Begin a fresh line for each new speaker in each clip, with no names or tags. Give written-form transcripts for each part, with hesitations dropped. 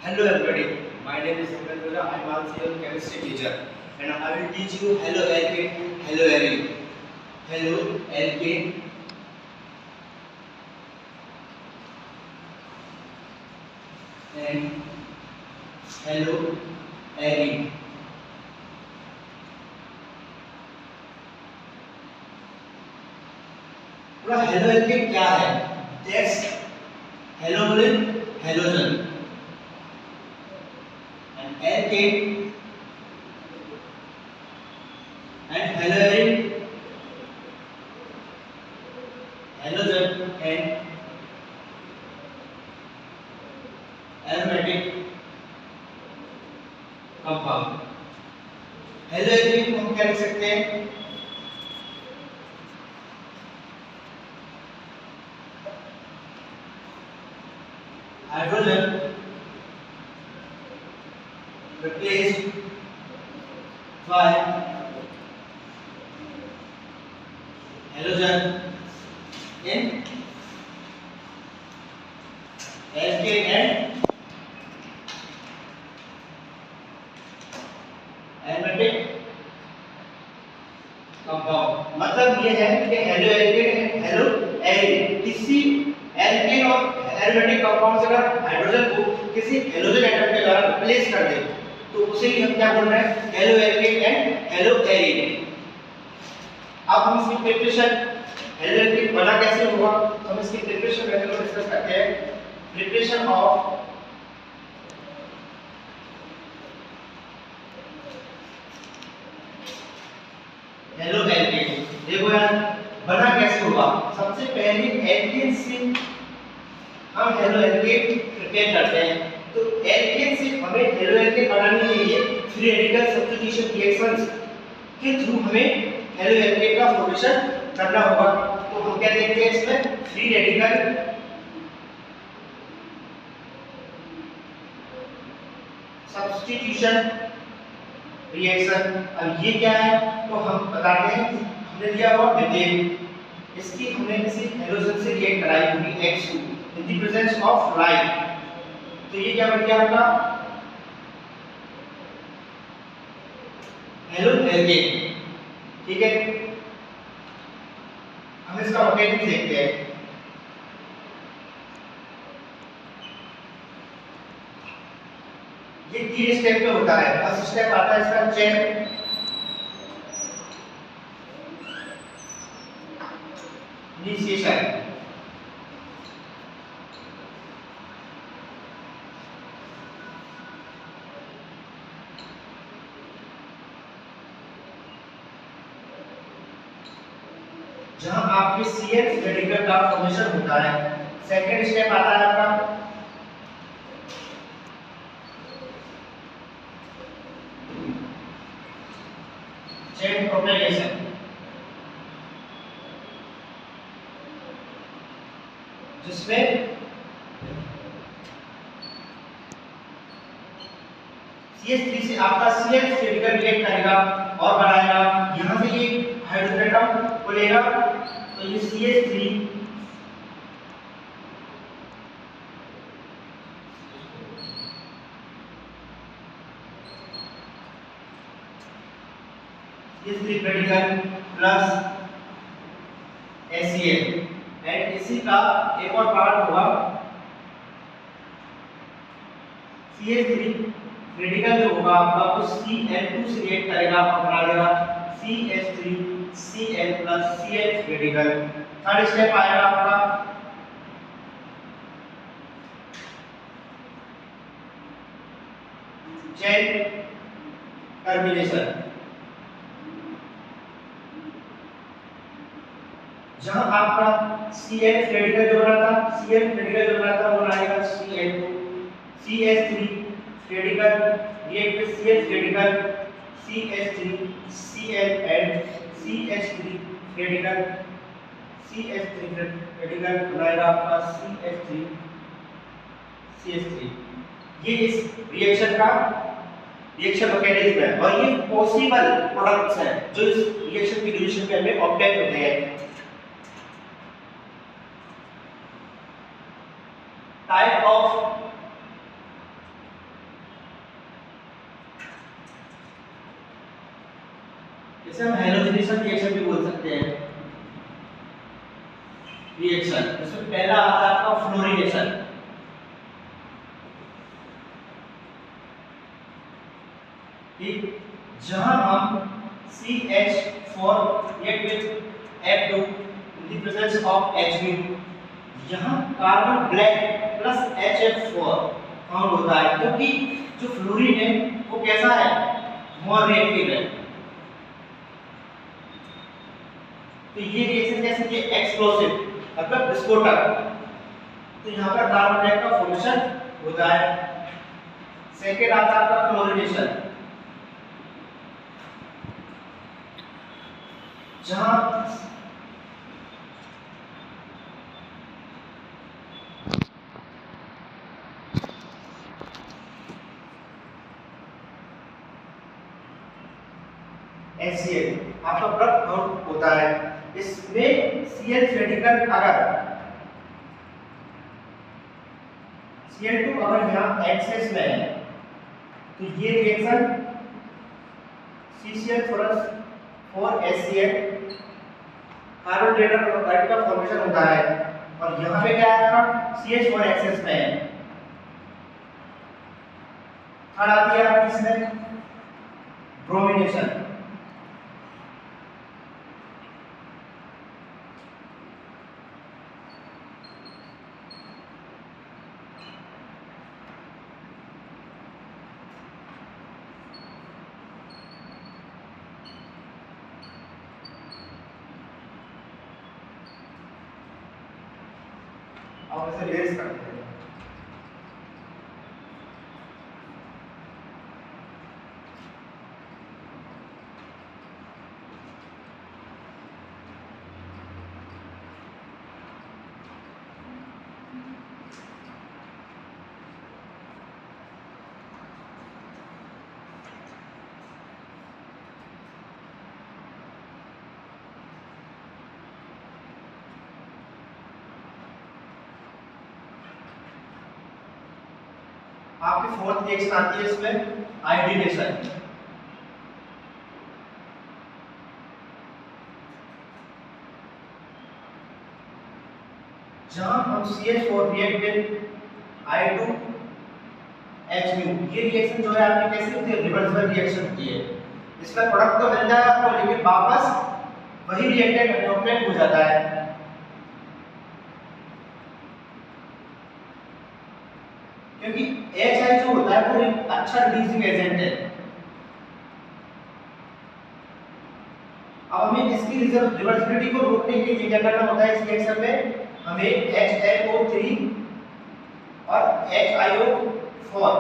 Hello everybody, my name is Hemendra. I am also your chemistry teacher and I will teach you hello alkane, hello arene. Hello alkane and hello arene. पूरा hello alkane क्या है? That's hello बोले halogen and alkane and hello arene halogen and aromatic compound. Halo alkane को हम क्या लिख सकते हैं? Hydrogen replaced by halogen in alkane and aromatic compound. मतलब ये है कि हेलो एल्केन हेलो एरीन, किसी एल्केन और एरोमेटिक कंपाउंड से अगर हाइड्रोजन को किसी हेलोजन एटम के द्वारा रिप्लेस कर दे तो उसे ही हम क्या बोल रहे हैं? Halo alkane and hello arene. अब हम इसकी प्रिपरेशन हेलो एल्केन बना कैसे होगा तो हम इसकी प्रिपरेशन मेथड को डिस्कस करते हैं। Preparation of halo alkane. देखो यार बना कैसे होगा। सबसे पहले एल्केन से हम हेलो एल्केन प्रिपेयर करते हैं। तो एल्केन से हमें हेलो एल्केन बनाने के लिए फ्री रेडिकल सब्स्टिट्यूशन रिएक्शंस के थ्रू हमें हेलो एल्केन का फॉर्मेशन करना होगा। तो हम क्या देखते हैं इसमें? Free radical substitution reaction. अब ये क्या है तो हम बताते हैं। हमने लिया हुआ मीथेन, इसकी हमने किसी हेलोजन से रिएक्ट कराई होगी H2 in the presence of light. तो ये क्या बन गया आपका हेलो एल्केन। ठीक है, हम इसका मैकेनिज्म देखते हैं। ये 3 स्टेप में होता है। फर्स्ट स्टेप आता है इसका चेन इनिशिएशन। जहां आपके CH रेडिकल का फॉर्मेशन होता है। सेकंड स्टेप आता है आपका चेन प्रोपेगेशन, जिसमें CH3 से आपका CH रेडिकल रिएक्ट करेगा और बनाएगा। यहां से ये हाइड्रोजन एटम को लेगा तो ये CH3 radical plus HCl and इसी का एक और पार्ट होगा CH3 रेडिकल जो होगा आपका वो Cl2 से रिएक्ट करेगा और बना देगा CH3Cl plus CH radical. Third step आएगा आपका चेन टर्मिनेशन। जहां आपका CH रेडिकल जो बना था, CH रेडिकल जो बना था वो बनाएगा Cl2, CH3 radical react with CH radical CH3 Cl and CH3 radical CH3 radical बनाएगा आपका CH3 CH3। ये इस रिएक्शन का रिएक्शन मैकेनिज्म है और ये पॉसिबल प्रोडक्ट्स हैं जो इस रिएक्शन की ड्यूरेशन में हमें ऑब्टेन होते हैं। टाइप ऑफ इसे हम हैलोजनेशन रिएक्शन भी बोल सकते हैं। रिएक्शन इसमें पहला आता है आपका फ्लोरीनेशन। ठीक, जहां हम CH4 react with F2 in the presence of Hν, यहाँ carbon black plus HF4 found होता है, क्योंकि जो फ्लोरीन है वो कैसा है, मोर रिएक्टिव है। तो ये रिएक्शन कैसे कि एक्सप्लोसिव मतलब विस्फोटक। तो यहाँ पर कार्बन ब्लैक का फॉर्मेशन होता है। सेकेंड आता है आपका क्लोरीनेशन, जहां HCl आपका प्रोडक्ट फाउंड होता है। इसमें Cl रेडिकल अगर Cl2 अगर यहाँ एक्सेस में है तो ये रिएक्शन CCl4HCl कार्बन टेट्राक्लोराइड का फॉर्मेशन होता है। और यहाँ पे क्या है आपका CH4 एक्सेस में है। थर्ड आती है आपकी इसमें ब्रोमिनेशन। अब इसे रेस करते हैं। आपकी फोर्थ रिएक्शन आती है इसमें आयोडीनेशन। जहां हम CH4 रिएक्ट विद I2Hν, ये रिएक्शन जो है आपकी कैसी होती है, रिवर्सिबल रिएक्शन होती है। इसका प्रोडक्ट तो मिलता है आपको, लेकिन वापस वही रिएक्टेंट एनोप्लेट हो जाता है। क्योंकि HI जो होता है वो एक अच्छा रिड्यूसिंग एजेंट है। अब हमें इसकी रिवर्सिबिलिटी को रोकने के लिए क्या करना होता है, इस रिएक्शन में हमें HNO3 और HiO4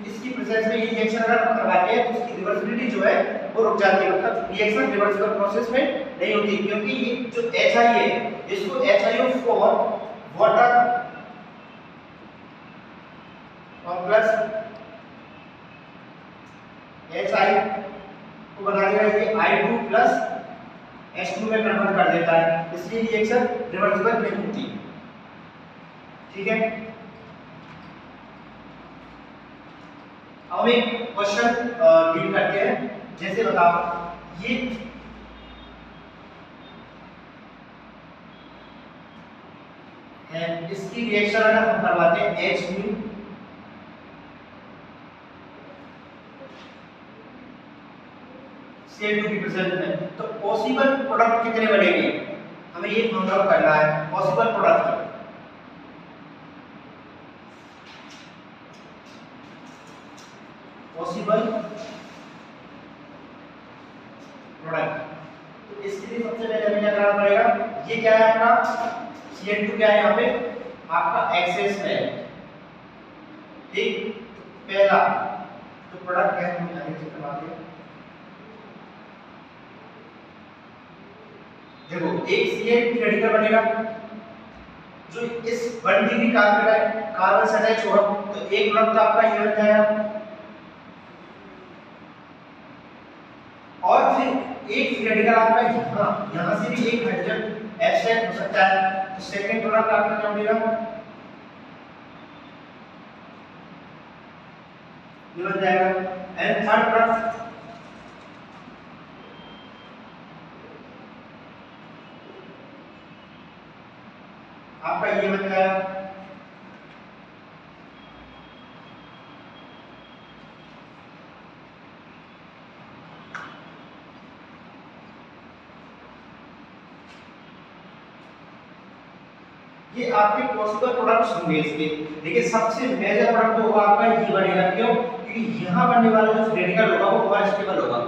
इसकी प्रेजेंस में ये रिएक्शन अगर हम करवाते हैं तो इसकी रिवर्सिबिलिटी जो है वो रुक जाती है, मतलब रिएक्शन रिवर्सिबल प्रोसेस में नहीं होती। क्योंकि ये जो HI है इसको HiO4 वाटर प्लस HI को बना देगा, ये I2 प्लस H2 में कन्वर्ट कर देता है, इसलिए रिएक्शन रिवर्सिबल नहीं होती। ठीक है, अब एक क्वेश्चन डील करते हैं। जैसे बताओ ये है, इसकी रिएक्शन अगर हम करवाते हैं Hν Cl2 की प्रेजेंस में, तो पॉसिबल प्रोडक्ट कितने बनेंगे, हमें ये फाइंड आउट करना है। पॉसिबल प्रोडक्ट तो इसके लिए सबसे पहले हमें क्या करना पड़ेगा, ये क्या है आपका Cl2 क्या है यहाँ पे आपका एक्सेस में है। ठीक, पहला तो प्रोडक्ट है हम आगे से करवाते हैं। देखो एक Cl रेडिकल बनेगा जो इस 1 डिग्री कार्बन से अटैच होगा, तो एक प्रोडक्ट आपका ये बन जाएगा। और फिर एक रेडिकल आपका यहाँ से भी एक हाइड्रोजन एब्सेंट हो सकता है, तो सेकंड प्रोडक्ट आपका क्या बनेगा, ये बन जाएगा। एंड थर्ड प्रोडक्ट आपका ये बन जाएगा। ये आपके पॉसिबल प्रोडक्ट्स होंगे इसके। देखिए सबसे मेजर प्रोडक्ट होगा आपका ये बनेगा, क्यों? क्योंकि यहाँ बनने वाला जो सिलेंडर होगा वो और स्टेबल होगा।